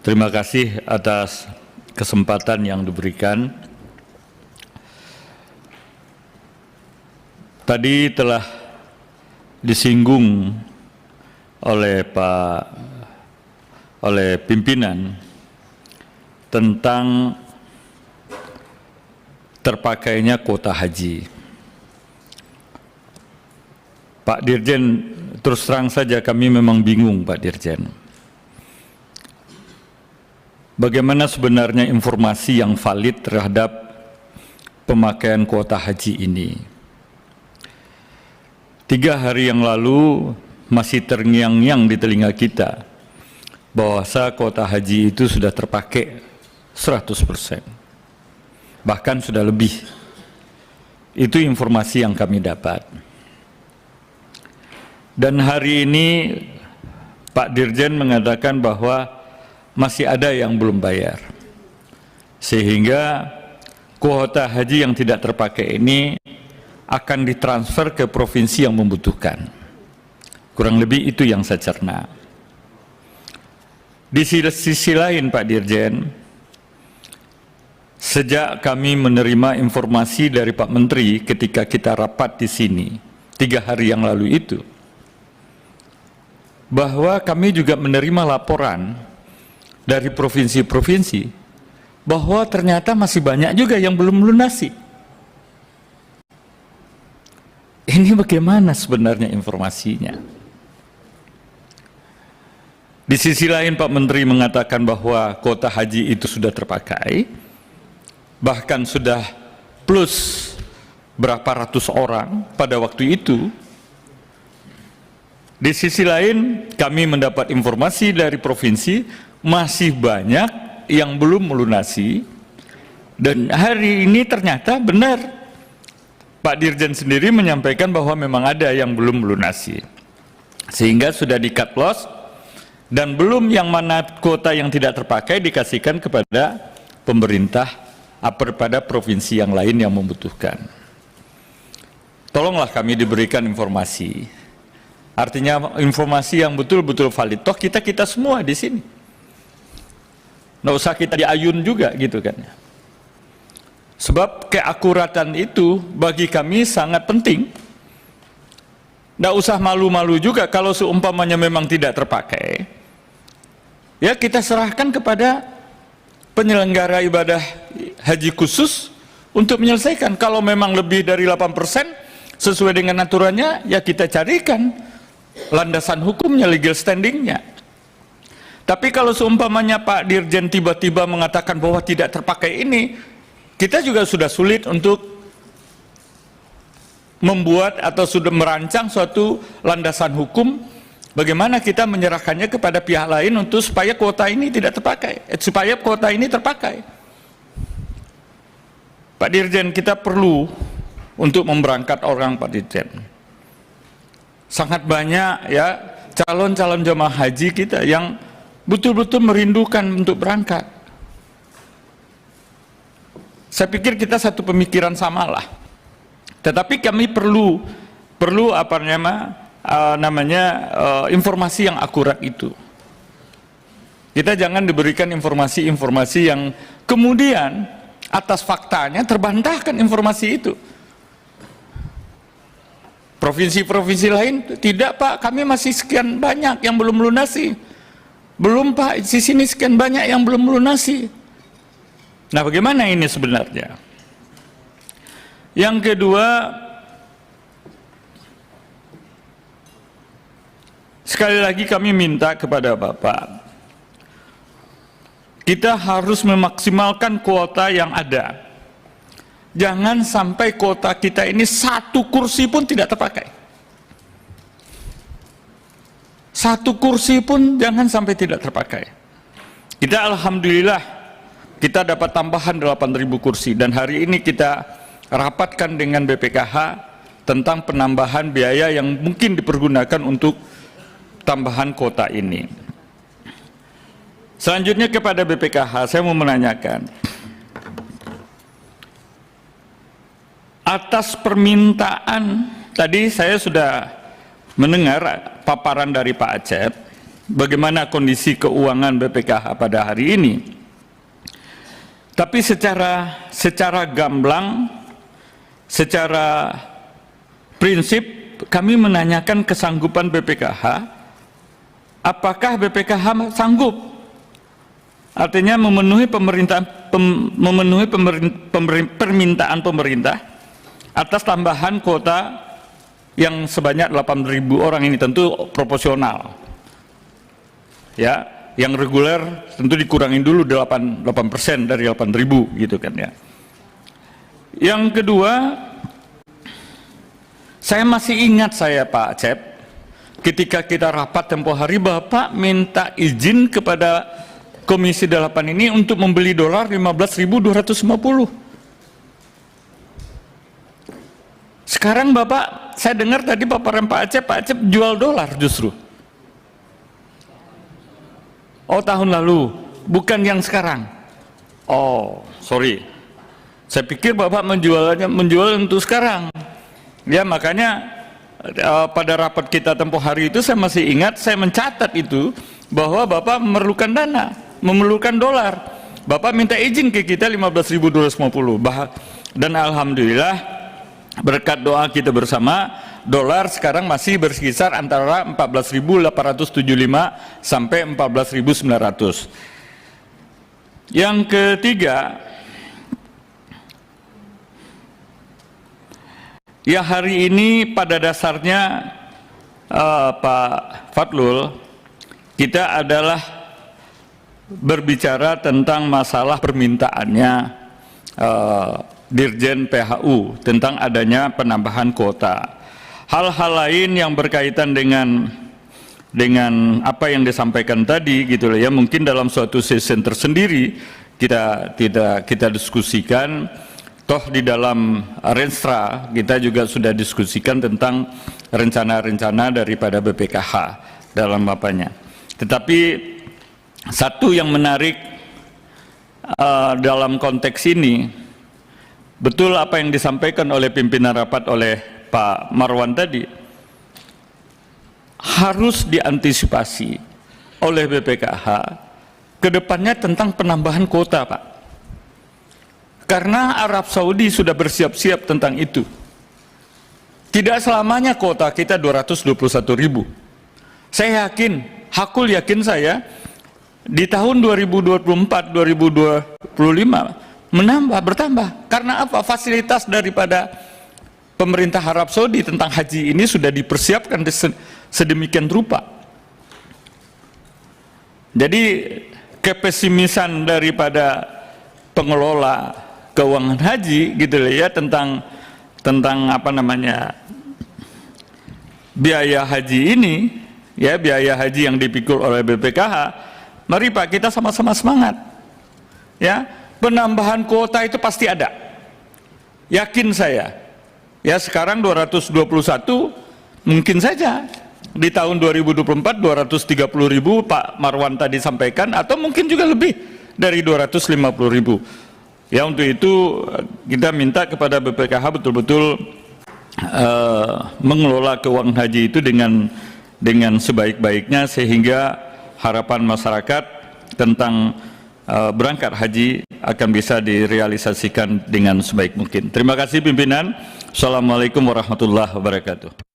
Terima kasih atas kesempatan yang diberikan. Tadi telah disinggung oleh pimpinan tentang terpakainya kuota haji. Pak Dirjen, terus terang saja kami memang bingung, Pak Dirjen. Bagaimana sebenarnya informasi yang valid terhadap pemakaian kuota haji ini? 3 hari yang lalu masih terngiang-ngiang di telinga kita bahwa kuota haji itu sudah terpakai 100%. Bahkan sudah lebih. Itu informasi yang kami dapat. Dan hari ini Pak Dirjen mengatakan bahwa masih ada yang belum bayar, sehingga kuota haji yang tidak terpakai ini akan ditransfer ke provinsi yang membutuhkan. Kurang lebih itu yang saya cerna. Di sisi lain, Pak Dirjen, sejak kami menerima informasi dari Pak Menteri ketika kita rapat di sini 3 hari yang lalu itu, bahwa kami juga menerima laporan dari provinsi-provinsi bahwa ternyata masih banyak juga yang belum melunasi. Ini bagaimana sebenarnya informasinya? Di sisi lain Pak Menteri mengatakan bahwa kuota haji itu sudah terpakai, bahkan sudah plus berapa ratus orang pada waktu itu. Di sisi lain kami mendapat informasi dari provinsi masih banyak yang belum melunasi, dan hari ini ternyata benar Pak Dirjen sendiri menyampaikan bahwa memang ada yang belum melunasi, sehingga sudah di-cut loss dan belum yang mana kuota yang tidak terpakai dikasihkan kepada pemerintah kepada provinsi yang lain yang membutuhkan. Tolonglah kami diberikan informasi, artinya informasi yang betul-betul valid. Toh kita semua di sini, nggak usah kita diayun juga gitu kan. Sebab keakuratan itu bagi kami sangat penting. Nggak usah malu-malu juga kalau seumpamanya memang tidak terpakai, ya kita serahkan kepada penyelenggara ibadah haji khusus untuk menyelesaikan. Kalau memang lebih dari 8% sesuai dengan aturannya, ya kita carikan landasan hukumnya, legal standingnya. Tapi kalau seumpamanya Pak Dirjen tiba-tiba mengatakan bahwa tidak terpakai ini, kita juga sudah sulit untuk membuat atau sudah merancang suatu landasan hukum bagaimana kita menyerahkannya kepada pihak lain untuk supaya kuota ini tidak terpakai, supaya kuota ini terpakai. Pak Dirjen, kita perlu untuk memberangkat orang, Pak Dirjen. Sangat banyak ya calon-calon jemaah haji kita yang betul-betul merindukan untuk berangkat. Saya pikir kita satu pemikiran samalah. Tetapi kami perlu informasi yang akurat itu. Kita jangan diberikan informasi-informasi yang kemudian atas faktanya terbantahkan informasi itu. Provinsi-provinsi lain, tidak Pak, kami masih sekian banyak yang belum melunasi. Belum Pak, di sini sekian banyak yang belum melunasi. Nah, bagaimana ini sebenarnya? Yang kedua, sekali lagi kami minta kepada Bapak, kita harus memaksimalkan kuota yang ada. Jangan sampai kuota kita ini 1 kursi pun tidak terpakai. 1 kursi pun jangan sampai tidak terpakai. Kita alhamdulillah kita dapat tambahan 8.000 kursi, dan hari ini kita rapatkan dengan BPKH tentang penambahan biaya yang mungkin dipergunakan untuk tambahan kuota ini. Selanjutnya kepada BPKH saya mau menanyakan, atas permintaan tadi saya sudah mendengar paparan dari Pak Acep bagaimana kondisi keuangan BPKH pada hari ini. Tapi secara gamblang, secara prinsip kami menanyakan kesanggupan BPKH, apakah BPKH sanggup? Artinya memenuhi permintaan pemerintah atas tambahan kuota yang sebanyak 8.000 orang ini, tentu proporsional. Ya, yang reguler tentu dikurangin dulu 8% dari 8.000 gitu kan ya. Yang kedua, saya masih ingat Pak Acep, ketika kita rapat tempo hari, Bapak minta izin kepada Komisi 8 ini untuk membeli dolar 15.250. Sekarang Bapak, saya dengar tadi paparan Pak Acep jual dolar justru. Oh, tahun lalu, bukan yang sekarang. Oh, sorry. Saya pikir Bapak menjual untuk sekarang. Ya, makanya pada rapat kita tempoh hari itu saya masih ingat, saya mencatat itu bahwa Bapak memerlukan dana, memerlukan dolar. Bapak minta izin ke kita 15.250. Dan alhamdulillah berkat doa kita bersama, dolar sekarang masih berkisar antara 14.875 sampai 14.900. Yang ketiga, ya hari ini pada dasarnya Pak Fadlul, kita adalah berbicara tentang masalah permintaannya Dirjen PHU tentang adanya penambahan kuota. Hal-hal lain yang berkaitan dengan apa yang disampaikan tadi gitu loh ya, mungkin dalam suatu session tersendiri kita diskusikan. Toh di dalam Renstra kita juga sudah diskusikan tentang rencana-rencana daripada BPKH dalam apanya. Tetapi satu yang menarik dalam konteks ini, betul apa yang disampaikan oleh pimpinan rapat oleh Pak Marwan tadi, harus diantisipasi oleh BPKH ke depannya tentang penambahan kuota, Pak. Karena Arab Saudi sudah bersiap-siap tentang itu. Tidak selamanya kuota kita 221.000. Saya yakin, hakul yakin saya, di tahun 2024-2025 bertambah. Karena apa? Fasilitas daripada pemerintah Arab Saudi tentang haji ini sudah dipersiapkan sedemikian rupa. Jadi kepesimisan daripada pengelola keuangan haji gitu ya tentang apa namanya biaya haji ini, ya biaya haji yang dipikul oleh BPKH, mari Pak kita sama-sama semangat. Ya, penambahan kuota itu pasti ada. Yakin saya. Ya sekarang 221, mungkin saja di tahun 2024 230.000 Pak Marwan tadi sampaikan, atau mungkin juga lebih dari 250.000. Ya untuk itu kita minta kepada BPKH betul-betul mengelola keuangan haji itu dengan sebaik-baiknya, sehingga harapan masyarakat tentang berangkat haji akan bisa direalisasikan dengan sebaik mungkin. Terima kasih pimpinan. Assalamualaikum warahmatullahi wabarakatuh.